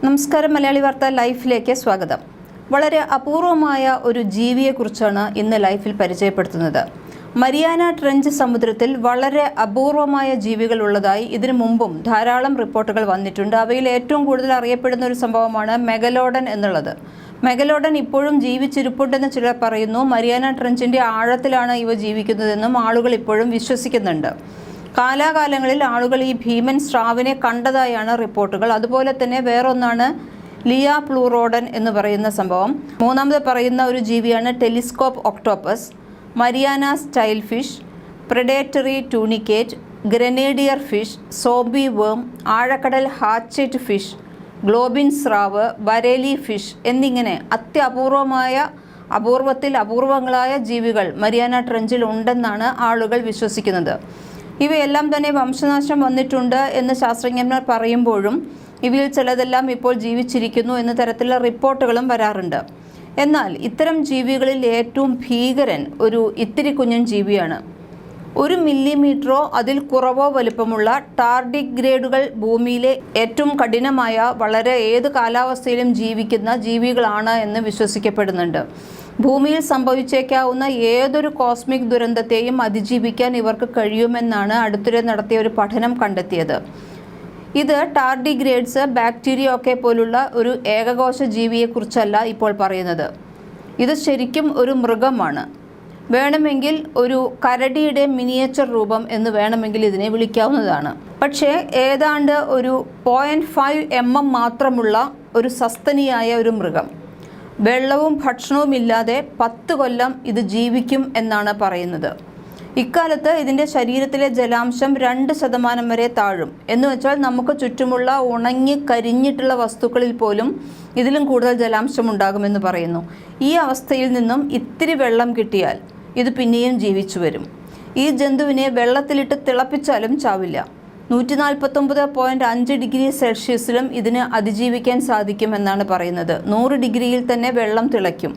നമസ്കാരം, മലയാളി വാർത്ത ലൈഫിലേക്ക് സ്വാഗതം. വളരെ അപൂർവമായ ഒരു ജീവിയെക്കുറിച്ചാണ് ഇന്ന് ലൈഫിൽ പരിചയപ്പെടുത്തുന്നത്. മരിയാന ട്രെഞ്ച് സമുദ്രത്തിൽ വളരെ അപൂർവമായ ജീവികൾ ഉള്ളതായി ഇതിനു മുമ്പും ധാരാളം റിപ്പോർട്ടുകൾ വന്നിട്ടുണ്ട്. അവയിൽ ഏറ്റവും കൂടുതൽ അറിയപ്പെടുന്ന ഒരു സംഭവമാണ് മെഗലോഡൻ എന്നുള്ളത്. മെഗലോഡൻ ഇപ്പോഴും ജീവിച്ചിരിപ്പുണ്ടെന്ന് ചിലർ പറയുന്നു. മരിയാന ട്രെഞ്ചിൻ്റെ ആഴത്തിലാണ് ഇവ ജീവിക്കുന്നതെന്നും ആളുകൾ ഇപ്പോഴും വിശ്വസിക്കുന്നുണ്ട്. കാലാകാലങ്ങളിൽ ആളുകൾ ഈ ഭീമൻ സ്രാവിനെ കണ്ടതായാണ് റിപ്പോർട്ടുകൾ. അതുപോലെ തന്നെ വേറൊന്നാണ് ലിയ പ്ലൂറോഡൻ എന്ന് പറയുന്ന സംഭവം. മൂന്നാമത് പറയുന്ന ഒരു ജീവിയാണ് telescope octopus, Mariana snailfish, predatory tunicate, grenadier fish, zombie worm, ആഴക്കടൽ ഹാച്ചറ്റ് ഫിഷ്, ഗ്ലോബിൻ സ്രാവ്, ബരേലി ഫിഷ് എന്നിങ്ങനെ അപൂർവത്തിൽ അപൂർവങ്ങളായ ജീവികൾ മരിയാന ട്രെഞ്ചിൽ ഉണ്ടെന്നാണ് ആളുകൾ വിശ്വസിക്കുന്നത്. ഇവയെല്ലാം തന്നെ വംശനാശം വന്നിട്ടുണ്ട് എന്ന് ശാസ്ത്രജ്ഞന്മാർ പറയുമ്പോഴും ഇവയിൽ ചിലതെല്ലാം ഇപ്പോൾ ജീവിച്ചിരിക്കുന്നു എന്ന തരത്തിലുള്ള റിപ്പോർട്ടുകളും വരാറുണ്ട്. എന്നാൽ ഇത്തരം ജീവികളിൽ ഏറ്റവും ഭീകരൻ ഒരു ഇത്തിരി കുഞ്ഞൻ ജീവിയാണ്. 1 മില്ലിമീറ്ററോ അതിൽ കുറവോ വലുപ്പമുള്ള ടാർഡിഗ്രേഡുകൾ ഭൂമിയിലെ ഏറ്റവും കഠിനമായ വളരെ ഏത് കാലാവസ്ഥയിലും ജീവിക്കുന്ന ജീവികളാണ് എന്ന് വിശ്വസിക്കപ്പെടുന്നുണ്ട്. ഭൂമിയിൽ സംഭവിച്ചേക്കാവുന്ന ഏതൊരു കോസ്മിക് ദുരന്തത്തെയും അതിജീവിക്കാൻ ഇവർക്ക് കഴിയുമെന്നാണ് അടുത്തിടെ നടത്തിയ ഒരു പഠനം കണ്ടെത്തിയത്. ഇത് ടാർഡിഗ്രേഡ്സ്, ബാക്ടീരിയ ഒക്കെ പോലുള്ള ഒരു ഏകകോശ ജീവിയെക്കുറിച്ചല്ല ഇപ്പോൾ പറയുന്നത്. ഇത് ശരിക്കും ഒരു മൃഗമാണ്. വേണമെങ്കിൽ ഒരു കരടിയുടെ മിനിയേച്ചർ രൂപം എന്ന് വേണമെങ്കിൽ ഇതിനെ വിളിക്കാവുന്നതാണ്. പക്ഷേ ഏതാണ്ട് ഒരു 0.5 mm മാത്രമുള്ള ഒരു സസ്തനിയായ ഒരു മൃഗം. വെള്ളവും ഭക്ഷണവും ഇല്ലാതെ 10 കൊല്ലം ഇത് ജീവിക്കും എന്നാണ് പറയുന്നത്. ഇക്കാലത്ത് ഇതിൻ്റെ ശരീരത്തിലെ ജലാംശം 2% വരെ താഴും. എന്ന് വെച്ചാൽ നമുക്ക് ചുറ്റുമുള്ള ഉണങ്ങി കരിഞ്ഞിട്ടുള്ള വസ്തുക്കളിൽ പോലും ഇതിലും കൂടുതൽ ജലാംശം ഉണ്ടാകുമെന്ന് പറയുന്നു. ഈ അവസ്ഥയിൽ നിന്നും ഇത്തിരി വെള്ളം കിട്ടിയാൽ ഇത് പിന്നെയും ജീവിച്ചു വരും. ഈ ജന്തുവിനെ വെള്ളത്തിലിട്ട് തിളപ്പിച്ചാലും ചാവില്ല. 149.5 ഡിഗ്രി സെൽഷ്യസിലും ഇതിന് അതിജീവിക്കാൻ സാധിക്കുമെന്നാണ് പറയുന്നത്. 100 ഡിഗ്രിയിൽ തന്നെ വെള്ളം തിളയ്ക്കും.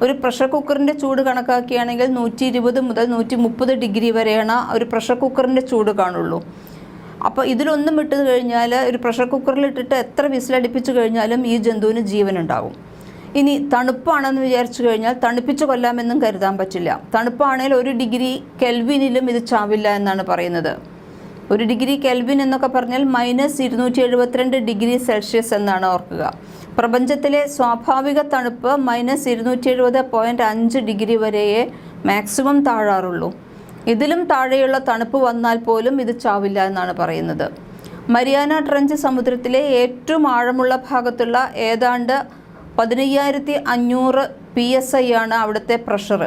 ഒരു പ്രഷർ കുക്കറിൻ്റെ ചൂട് കണക്കാക്കുകയാണെങ്കിൽ 120 മുതൽ 130 ഡിഗ്രി വരെയാണ് ഒരു പ്രഷർ കുക്കറിൻ്റെ ചൂട് കാണുള്ളൂ. അപ്പോൾ ഇതിലൊന്നും ഇട്ട് കഴിഞ്ഞാൽ, ഒരു പ്രഷർ കുക്കറിലിട്ടിട്ട് എത്ര വിസിലടിപ്പിച്ചു കഴിഞ്ഞാലും ഈ ജന്തുവിന് ജീവനുണ്ടാകും. ഇനി തണുപ്പാണെന്ന് വിചാരിച്ചു കഴിഞ്ഞാൽ തണുപ്പിച്ച് കൊല്ലാമെന്നും കരുതാൻ പറ്റില്ല. തണുപ്പാണെങ്കിൽ 1 ഡിഗ്രി കെൽവിനിലും ഇത് ചാവില്ല എന്നാണ് പറയുന്നത്. 1 ഡിഗ്രി കെൽവിൻ എന്നൊക്കെ പറഞ്ഞാൽ -272 ഡിഗ്രി സെൽഷ്യസ് എന്നാണ് ഓർക്കുക. പ്രപഞ്ചത്തിലെ സ്വാഭാവിക തണുപ്പ് -270.5 ഡിഗ്രി വരെയേ മാക്സിമം താഴാറുള്ളൂ. ഇതിലും താഴെയുള്ള തണുപ്പ് വന്നാൽ പോലും ഇത് ചാവില്ല എന്നാണ് പറയുന്നത്. മരിയാന ട്രെഞ്ച് സമുദ്രത്തിലെ ഏറ്റവും ആഴമുള്ള ഭാഗത്തുള്ള ഏതാണ്ട് 15500 PSI ആണ് അവിടുത്തെ പ്രഷർ.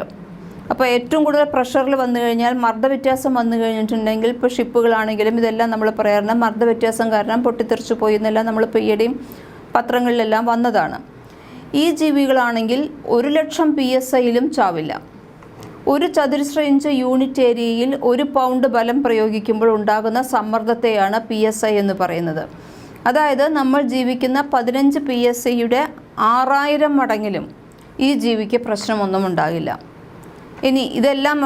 അപ്പോൾ ഏറ്റവും കൂടുതൽ പ്രഷറിൽ വന്നു കഴിഞ്ഞാൽ, മർദ്ദവ്യത്യാസം വന്നു കഴിഞ്ഞിട്ടുണ്ടെങ്കിൽ, ഇപ്പോൾ ഷിപ്പുകളാണെങ്കിലും ഇതെല്ലാം നമ്മൾ പറയാറുണ്ട് മർദ്ദവ്യത്യാസം കാരണം പൊട്ടിത്തെറിച്ചു പോയി എന്നെല്ലാം നമ്മളിപ്പോൾ ഈയിടെയും പത്രങ്ങളിലെല്ലാം വന്നതാണ്. ഈ ജീവികളാണെങ്കിൽ 1,00,000 PSIയിലും ചാവില്ല. 1 ചതുരശ്ര ഇഞ്ച് യൂണിറ്റ് ഏരിയയിൽ 1 പൗണ്ട് ബലം പ്രയോഗിക്കുമ്പോൾ ഉണ്ടാകുന്ന സമ്മർദ്ദത്തെയാണ് PSI എന്ന് പറയുന്നത്. അതായത് നമ്മൾ ജീവിക്കുന്ന 15 PSIയുടെ 6000 മടങ്ങിലും ഈ ജീവിക്ക് പ്രശ്നമൊന്നും ഉണ്ടാകില്ല. ഇനി ഇതെല്ലാം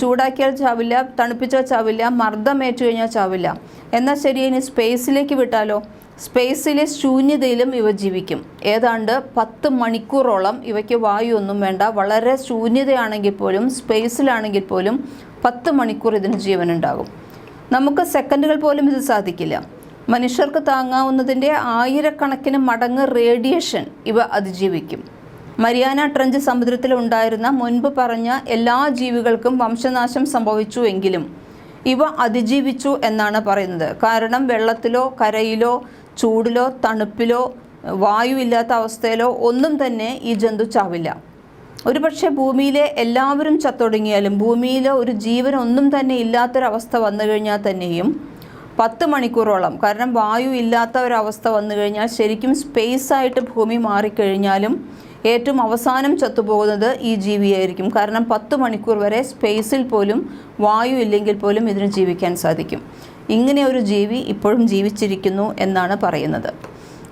ചൂടാക്കിയാൽ ചാവില്ല, തണുപ്പിച്ചാൽ ചാവില്ല, മർദ്ദമേറ്റു കഴിഞ്ഞാൽ ചാവില്ല. എന്നാൽ ശരി, ഇനി സ്പേസിലേക്ക് വിട്ടാലോ? സ്പേസിലെ ശൂന്യതയിലും ഇവ ജീവിക്കും. ഏതാണ്ട് 10 മണിക്കൂറോളം ഇവയ്ക്ക് വായു ഒന്നും വേണ്ട. വളരെ ശൂന്യതയാണെങ്കിൽ പോലും, സ്പേസിലാണെങ്കിൽ പോലും 10 മണിക്കൂർ ഇതിന് ജീവനുണ്ടാകും. നമുക്ക് സെക്കൻഡുകൾ പോലും ഇത് സാധിക്കില്ല. മനുഷ്യർക്ക് താങ്ങാവുന്നതിൻ്റെ 1000കണക്കിന് മടങ്ങ് റേഡിയേഷൻ ഇവ അതിജീവിക്കും. മരിയാന ട്രെഞ്ച് സമുദ്രത്തിൽ ഉണ്ടായിരുന്ന മുൻപ് പറഞ്ഞ എല്ലാ ജീവികൾക്കും വംശനാശം സംഭവിച്ചു എങ്കിലും ഇവ അതിജീവിച്ചു എന്നാണ് പറയുന്നത്. കാരണം വെള്ളത്തിലോ കരയിലോ ചൂടിലോ തണുപ്പിലോ വായു ഇല്ലാത്ത അവസ്ഥയിലോ ഒന്നും തന്നെ ഈ ജന്തു ചാവില്ല. ഒരുപക്ഷെ ഭൂമിയിലെ എല്ലാവരും ചത്തൊടുങ്ങിയാലും, ഭൂമിയിലെ ഒരു ജീവൻ ഒന്നും തന്നെ ഇല്ലാത്തൊരവസ്ഥ വന്നു കഴിഞ്ഞാൽ തന്നെയും 10 മണിക്കൂറോളം, കാരണം വായു ഇല്ലാത്ത ഒരവസ്ഥ വന്നു കഴിഞ്ഞാൽ ശരിക്കും സ്പേസായിട്ട് ഭൂമി മാറിക്കഴിഞ്ഞാലും ഏറ്റവും അവസാനം ചത്തുപോകുന്നത് ഈ ജീവിയായിരിക്കും. കാരണം 10 മണിക്കൂർ വരെ സ്പേസിൽ പോലും വായു ഇല്ലെങ്കിൽ പോലും ഇതിന് ജീവിക്കാൻ സാധിക്കും. ഇങ്ങനെ ഒരു ജീവി ഇപ്പോഴും ജീവിച്ചിരിക്കുന്നു എന്നാണ് പറയുന്നത്.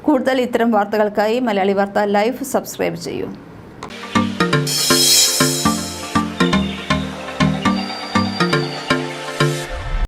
കൂടുതൽ ഇത്തരം വാർത്തകൾക്കായി മലയാളി വാർത്ത ലൈവ് സബ്സ്ക്രൈബ് ചെയ്യൂ.